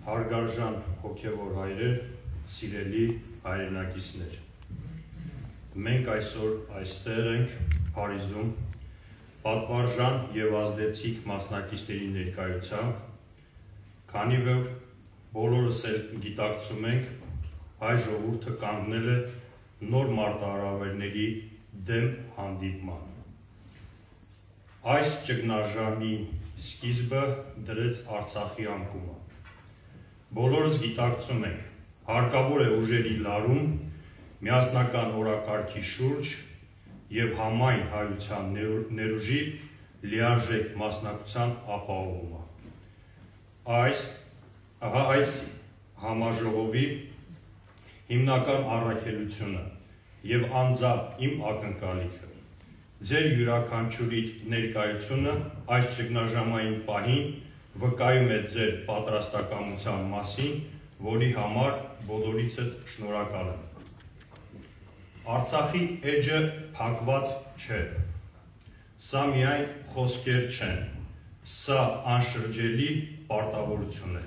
Հարգարժան հոգևոր հայրեր, սիրելի հայրենակիցներ, մենք այսօր այստեղ ենք Փարիզում պատվարժան և ազդեցիկ մասնակիցների ներկայությամբ, քանի որ բոլորս էլ գիտակցում ենք, հայ ժողովուրդը կանգնել է նոր մարտահրավերների դեմ հանդիպման։ Այս ճգնաժամի սկիզբը դրեց Արցախի անկումը։ Բոլորս գիտակցում ենք, հարկավոր է ուժերի լարում, միասնական օրակարգի շուրջ և համայն հայության ներուժի լիարժեք մասնակցության ապահովումը։ Այս համաժողովի հիմնական առաքելությունը և անձամբ իմ ակնկալիքը ձեր յուրաքանչյուրի ներկայությունը այս ճգնաժամային պահին վկայում է ձեր պատրաստակամության մասին, որի համար բոլորիցդ շնորհակալ եմ։ Արցախի էջը փակված չէ, սա միայն խոսքեր չեն, սա անշրջելի պարտավորություն է։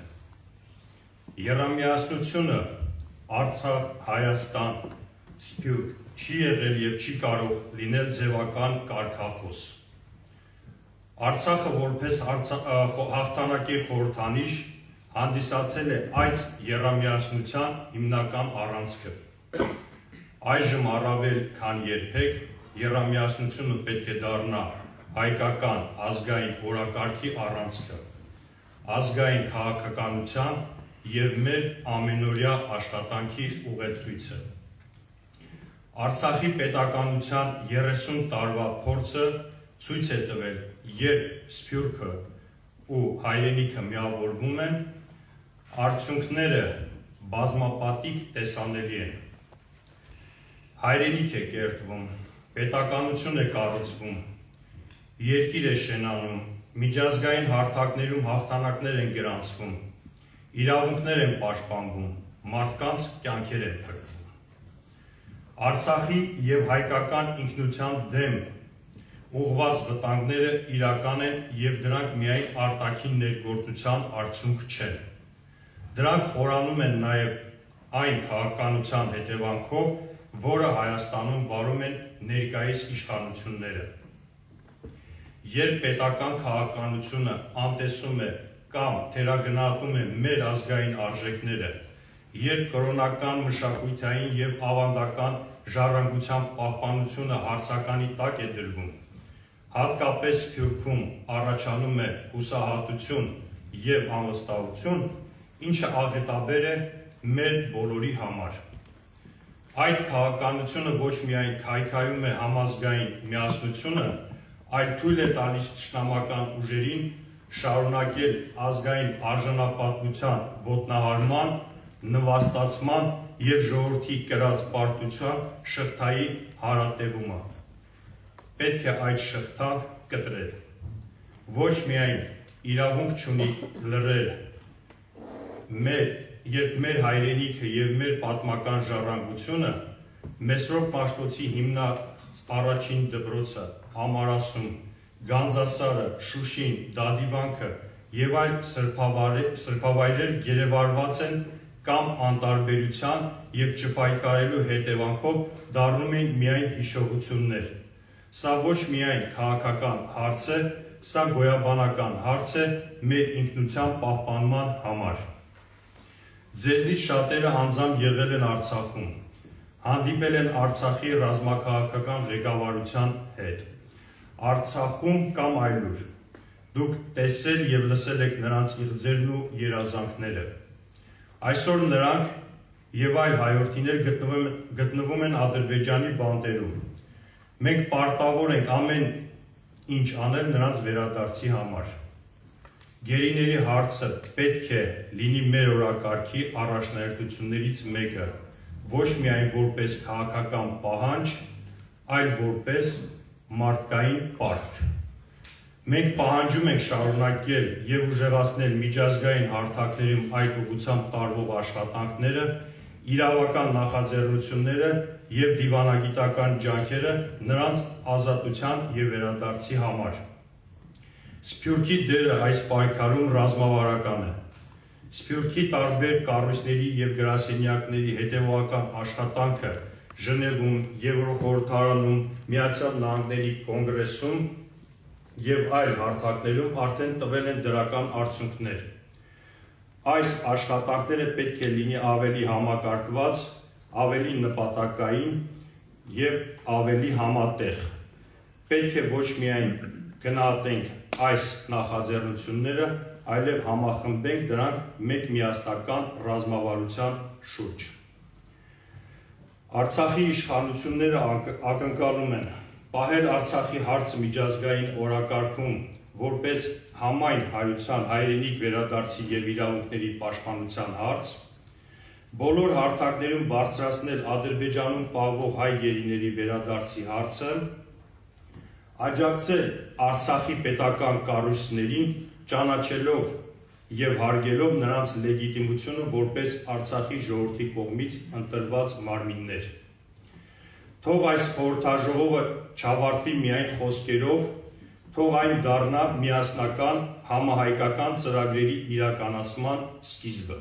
Եռամիասնությունը Արցախ, Հայաստան, Սփյուռք չի եղել և չի կարող լինել ձևական կարգախոս։ Արցախը որպես հաղթանակի խորհրդանիշ հանդիսացել է այս եռամիասնության հիմնական առանցքը։ Այժմ առավել քան երբեք եռամիասնությունը պետք է դառնա հայկական ազգային օրակարգի առանցքը, ազգային քաղաքականության և մեր ամենօրյա աշխատանքի ուղեցույցը։ Արցախի պետականության 30 տարվա փորձը ցույց է տվել, երբ Սփյուռքը ու հայրենիքը միավորվում են, արդյունքները բազմապատիկ տեսանելի են։ Հայրենիք է կերտվում, պետականություն է կառուցվում, երկիր է շենանում, միջազգային հարթակներում հաղթանակներ են գրանցվում, իրավունքներ են պաշտպանվում, մարդկանց կյանքեր են փրկվում։ Արցախի և հայկական ինքնության դեմ ուղղված վտանգները իրական են և դրանք միայն արտաքին ներգործության արդյունք չեն։ Դրանք խորանում են նաև այն քաղաքականության հետևանքով, որը Հայաստանում վարում են ներկայիս իշխանությունները։ Երբ պետական քաղաքականությունը անտեսում է կամ թերագնահատում է մեր ազգային արժեքները, երբ կրոնական, մշակութային և ավանդական ժառանգության պահպանությունը հարցականի տակ է դրվում, հատկապես Սփյուռքում առաջանում է հուսահատություն և անվստահություն, ինչը աղետաբեր է մեր բոլորի համար։ Այդ քաղաքականությունը ոչ միայն քայքայում է համազգային միասնությունը, այլ թույլ է տալիս թշնամական ուժերին շարունակել ազգային արժանապատվության ոտնահարման, նվաստացման և ժողովրդի կրած պարտության շղթայի հարատևումը։ Պետք է այդ շղթան կտրել։ Ոչ միայն իրավունք չունի լռել, երբ մեր հայրենիքը և մեր պատմական ժառանգությունը, Մեսրոպ Մաշտոցի հիմնած առաջին դպրոցը, Ամարասում, Գանձասարը, Շուշին, Դադիվանքը և այլ սրբավայրեր գերեվարված են կամ անտարբերության և չպայքարելու հետևանքով դառնում են միայն հիշողություններ։ Սա ոչ միայն քաղաքական հարց է, սա գոյաբանական հարց է մեր ինքնության պահպանման համար։ Ձեզնից շատերը անձամբ եղել են Արցախում, հանդիպել են Արցախի ռազմաքաղաքական ղեկավարության հետ, Արցախում կամ այլուր։ Դուք տեսել և լսել եք նրանց իղձերն ու երազանքները։ Այսօր նրանք և այլ հայրենիներ գտնվում են Ադրբեջանի բանտերում։ Մենք պարտավոր ենք ամեն ինչ անել նրանց վերադարձի համար։ Գերիների հարցը պետք է լինի մեր օրակարգի առաջնահերթություններից մեկը, ոչ միայն որպես քաղաքական պահանջ, այլ որպես մարդկային պարտք։ Մենք պահանջում ենք շարունակել և ուժեղացնել միջազգային հարթակներում այդ ուղղությամբ տարվող աշխատանքները, իրավական նախաձեռնությունները և դիվանագիտական ջանքերը նրանց ազատության և վերադարձի համար։ Սփյուռքի դերը այս պայքարում ռազմավարական է։ Սփյուռքի տարբեր կառույցների և գրասենյակների հետևողական աշխատանքը Ժնևում, Եվրոխորհրդարանում, Միացյալ Նահանգների կոնգրեսում և այլ հարթակներում արդեն տվել են դրական արդյունքներ։ Այս աշխատանքները պետք է լինի ավելի համակարգված, ավելի նպատակային և ավելի համատեղ։ Պետք է ոչ միայն գնահատենք այս նախաձեռնությունները, այլև համախմբենք դրանք մեկ միասնական ռազմավարության շուրջ։ Արցախի իշխանությունները ակնկալում են պահել Արցախի հարցը միջազգային օրակարգում որպես համայն հայության, հայրենիք վերադարձի և իրավունքների պաշտպանության հարց, բոլոր հարթակներում բարձրացնել Ադրբեջանում պահվող հայ գերիների վերադարձի հարցը, աջակցել Արցախի պետական կառույցներին, ճանաչելով և հարգելով նրանց լեգիտիմությունը որպես Արցախի ժողովրդի կողմից ընտրված մարմիններ։ Թող այս խորհրդաժողովը չավարտվի միայն խոսքերով, թող այն դառնա միասնական համահայկական ծրագրերի իրականացման սկիզբը։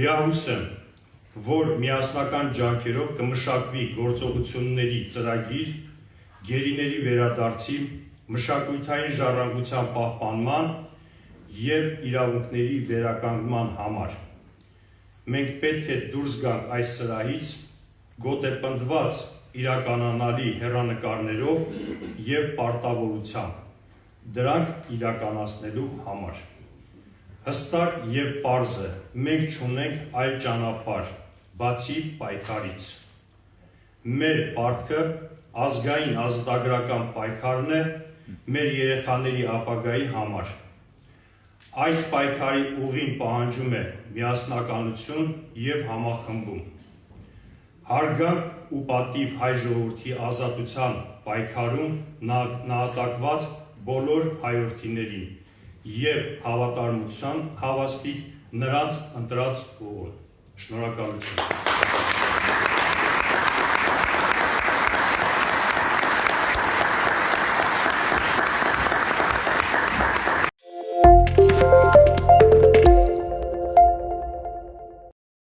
Լիահույս եմ, որ միասնական ջանքերով կմշակվի գործողությունների ծրագիր գերիների վերադարձի, մշակութային ժառանգության պահպանման և իրավունքների վերականգնման համար։ Մենք պետք է դուրս գանք այս սրահից գոտեպնդված իրականանալի հեռանկարներով և պարտավորությամբ, դրանք իրականացնելու համար։ Հստակ և պարզ է, մենք չունենք այլ ճանապարհ, բացի պայքարից։ Մեր պարտքը ազգային ազատագրական պայքարն է մեր երեխաների ապագայի համար։ Այս պայքարի ուղին պահանջում է միասնականություն և համախմբում։ Հարգանք ու պատիվ հայ ժողովրդի ազատության պայքարում նահատակված բոլոր հայրենիքներին և հավատարմության հավաստիք նրանց ընտրած ուղուն։ Շնորհակալություն։